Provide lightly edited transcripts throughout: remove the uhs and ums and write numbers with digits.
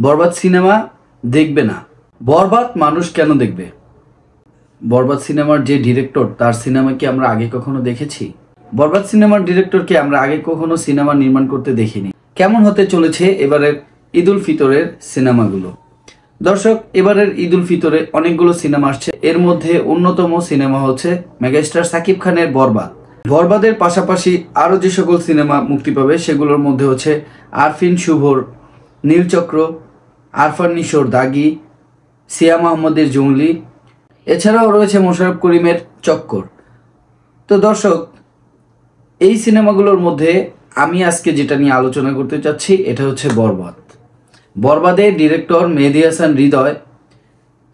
বরবাদ cinema দেখবে না। বরবাদ মানুষ কেন দেখবে? বরবাদ সিনেমার যে ডিরেক্টর, তার সিনেমা কি আমরা আগে কখনো দেখেছি? বরবাদ সিনেমার ডিরেক্টরকে আমরা আগে কখনো সিনেমা নির্মাণ করতে দেখিনি। কেমন হতে চলেছে এবারের ঈদ উল ফিতরের সিনেমাগুলো? দর্শক, এবারের ঈদ উল ফিতরে অনেকগুলো সিনেমা আসছে। এর মধ্যে অন্যতম সিনেমা হচ্ছে মেগাস্টার সাকিব খানের বরবাদ। বরবাদের পাশাপাশি আরও যে সকল সিনেমা মুক্তি পাবে সেগুলোর মধ্যে হচ্ছে আরফিন শুভর নীলচক্র, আরফান নিশোর দাগি, সিয়াম আহমদের জঙ্গলি, এছাড়াও রয়েছে মোশাররফ করিমের চক্কর। তো দর্শক, এই সিনেমাগুলোর মধ্যে আমি আজকে যেটা নিয়ে আলোচনা করতে চাচ্ছি এটা হচ্ছে বরবাদ। বরবাদের ডিরেক্টর মেহেদী হাসান হৃদয়,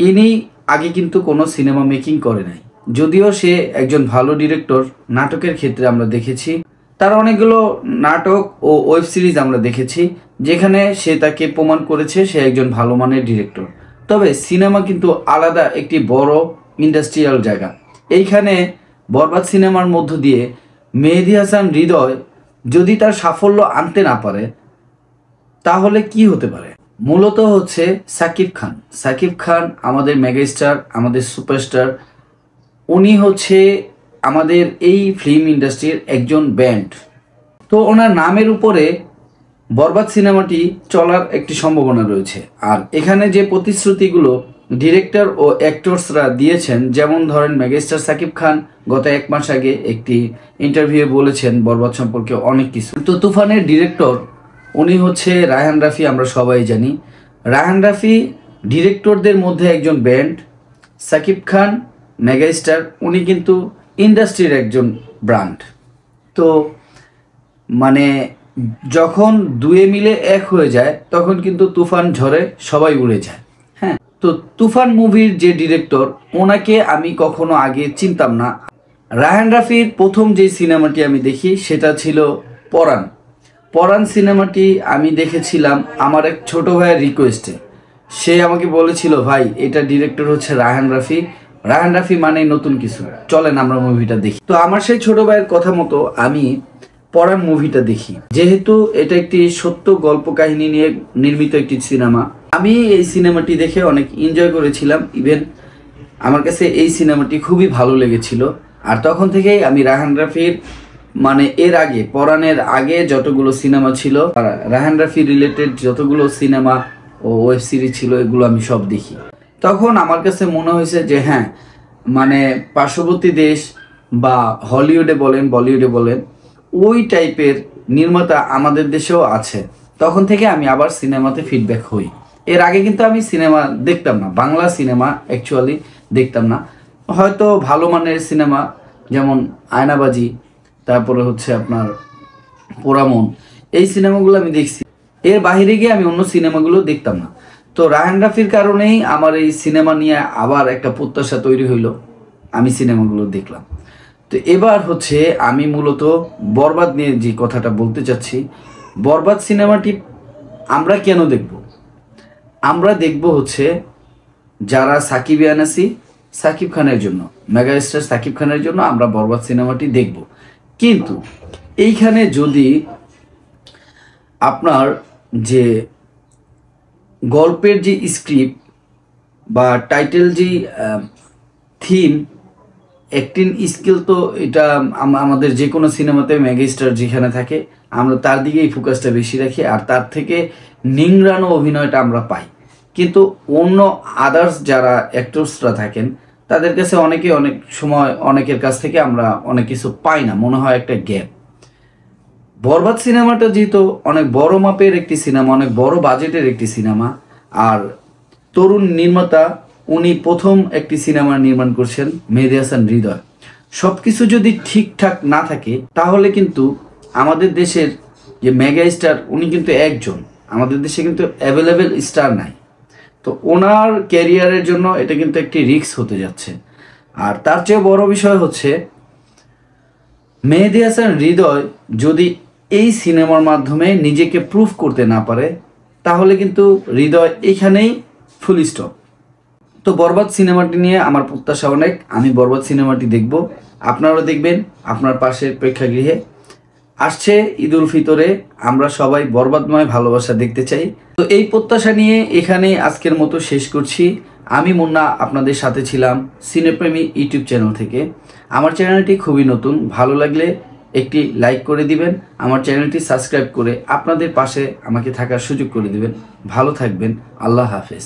ইনি আগে কিন্তু কোনো সিনেমা মেকিং করে নাই। যদিও সে একজন ভালো ডিরেক্টর, নাটকের ক্ষেত্রে আমরা দেখেছি তার অনেকগুলো নাটক ও ওয়েব সিরিজ আমরা দেখেছি যেখানে সে তাকে প্রমাণ করেছে সে একজন ভালো মানের ডিরেক্টর। তবে সিনেমা কিন্তু আলাদা একটি বড় ইন্ডাস্ট্রিয়াল জায়গা। এইখানে বরবাদ সিনেমার মধ্য দিয়ে মেহেদী হাসান হৃদয় যদি তার সাফল্য আনতে না পারে তাহলে কি হতে পারে? মূলত হচ্ছে সাকিব খান। সাকিব খান আমাদের মেগাস্টার, আমাদের সুপারস্টার। উনি হচ্ছে আমাদের এই ফিল্ম ইন্ডাস্ট্রির একজন ব্যান্ড। তো ওনার নামের উপরে বরবাদ সিনেমাটি চলার একটি সম্ভাবনা রয়েছে। আর এখানে যে প্রতিশ্রুতিগুলো ডিরেক্টর ও অ্যাক্টরসরা দিয়েছেন, যেমন ধরেন মেগাস্টার সাকিব খান গত 1 মাস আগে একটি ইন্টারভিউয়ে বলেছেন বরবাদ সম্পর্কে অনেক কিছু। তো তুফানের ডিরেক্টর উনি হচ্ছে রায়হান রাফি, আমরা সবাই জানি। রায়হান রাফি ডিরেক্টরদের মধ্যে একজন ব্যান্ড। সাকিব খান মেগাস্টার, উনি কিন্তু ইন্ডাস্ট্রির একজন ব্র্যান্ড। তো মানে যখন দুয়ে মিলে এক হয়ে যায় তখন কিন্তু তুফান ঝড়ে সবাই উড়ে যায়। হ্যাঁ, তো তুফান মুভির যে ডিরেক্টর, ওনাকে আমি কখনো আগে চিনতাম না। রায়হান রাফির প্রথম যে সিনেমাটি আমি দেখি সেটা ছিল পরাণ। পরাণ সিনেমাটি আমি দেখেছিলাম আমার এক ছোট ভাইয়ের রিকোয়েস্টে। সে আমাকে বলেছিল, ভাই এটা ডিরেক্টর হচ্ছে রায়হান রাফি, রায়হান রাফি মানে নতুন কিছু, চলেন আমরা মুভিটা দেখি। তো আমার সেই ছোট ভাইয়ের কথা মতো আমি পরাণ মুভিটা দেখি। যেহেতু এটা একটি সত্য গল্প কাহিনী নিয়ে নির্মিত একটি সিনেমা, আমি এই সিনেমাটি দেখে অনেক এনজয় করেছিলাম। ইভেন আমার কাছে এই সিনেমাটি খুবই ভালো লেগেছিল। আর তখন থেকেই আমি রায়হান রাফির মানে এর আগে পরাণের আগে যতগুলো সিনেমা ছিল, রায়হান রাফি রিলেটেড যতগুলো সিনেমা ও ওয়েব সিরিজ ছিল, এগুলো আমি সব দেখি। তখন আমার কাছে মনে হয়েছে যে হ্যাঁ, মানে পার্শ্ববর্তী দেশ বা হলিউডে বলেন বলিউডে বলেন, ওই টাইপের নির্মাতা আমাদের দেশেও আছে। তখন থেকে আমি আবার সিনেমাতে ফিডব্যাক হই। এর আগে কিন্তু আমি সিনেমা দেখতাম না, বাংলা সিনেমা অ্যাকচুয়ালি দেখতাম না। হয়তো ভালো মানের সিনেমা যেমন আয়নাবাজি, তারপরে হচ্ছে আপনার পোড়ামন, এই সিনেমাগুলো আমি দেখছি। এর বাইরে গিয়ে আমি অন্য সিনেমাগুলো দেখতাম না। তো রায়হান রাফির কারণেই আমার এই সিনেমা নিয়ে আবার একটা প্রত্যাশা তৈরি হইলো, আমি সিনেমাগুলো দেখলাম। তো এবার হচ্ছে আমি মূলত বরবাদ নিয়ে যে কথাটা বলতে চাচ্ছি। বরবাদ সিনেমাটি আমরা কেন দেখব? আমরা দেখব হচ্ছে যারা সাকিবিয়ান আছি, সাকিব খানের জন্য, মেগাস্টার সাকিব খানের জন্য আমরা বরবাদ সিনেমাটি দেখব। কিন্তু এইখানে যদি আপনার যে গল্পের যে স্ক্রিপ্ট বা টাইটেল যে থিম, অ্যাক্টিং স্কিল, তো এটা আমাদের যে কোনো সিনেমাতে মেগাস্টার যেখানে থাকে আমরা তার দিকেই ফোকাসটা বেশি রাখি, আর তার থেকে নিংড়ানো অভিনয়টা আমরা পাই। কিন্তু অন্য আদার্স যারা অ্যাক্টরসরা থাকেন তাদের কাছে অনেক সময় অনেকের কাছ থেকে আমরা অনেক কিছু পাই না, মনে হয় একটা গ্যাপ। বরবাদ সিনেমাটা যেহেতু অনেক বড় মাপের একটি সিনেমা, অনেক বড় বাজেটের একটি সিনেমা, আর তরুণ নির্মাতা উনি প্রথম একটি সিনেমা নির্মাণ করছেন, মেহেদী হাসান হৃদয়। সব কিছু যদি ঠিকঠাক না থাকে তাহলে কিন্তু আমাদের দেশের যে মেগা স্টার উনি কিন্তু একজন, আমাদের দেশে কিন্তু অ্যাভেলেবেল স্টার নাই। তো ওনার ক্যারিয়ারের জন্য এটা কিন্তু একটি রিস্ক হতে যাচ্ছে। আর তার চেয়ে বড় বিষয় হচ্ছে মেহেদী হাসান হৃদয় যদি এই সিনেমার মাধ্যমে নিজেকে প্রুভ করতে না পারে তাহলে কিন্তু হৃদয় এখানেই ফুল স্টপ। তো বরবাদ সিনেমাটি নিয়ে আমার প্রত্যাশা অনেক। আমি বরবাদ সিনেমাটি দেখব, আপনারাও দেখবেন আপনার পাশের প্রেক্ষাগৃহে। আসছে ঈদ উল ফিতরে, আমরা সবাই বরবাদময় ভালোবাসা দেখতে চাই। তো এই প্রত্যাশা নিয়ে এখানে আজকের মতো শেষ করছি। আমি মুন্না আপনাদের সাথে ছিলাম সিনেপ্রেমী ইউটিউব চ্যানেল থেকে। আমার চ্যানেলটি খুবই নতুন, ভালো লাগলে একটি লাইক করে দিবেন, আমার চ্যানেলটি সাবস্ক্রাইব করে আপনাদের পাশে আমাকে থাকার সুযোগ করে দিবেন। ভালো থাকবেন, আল্লাহ হাফেজ।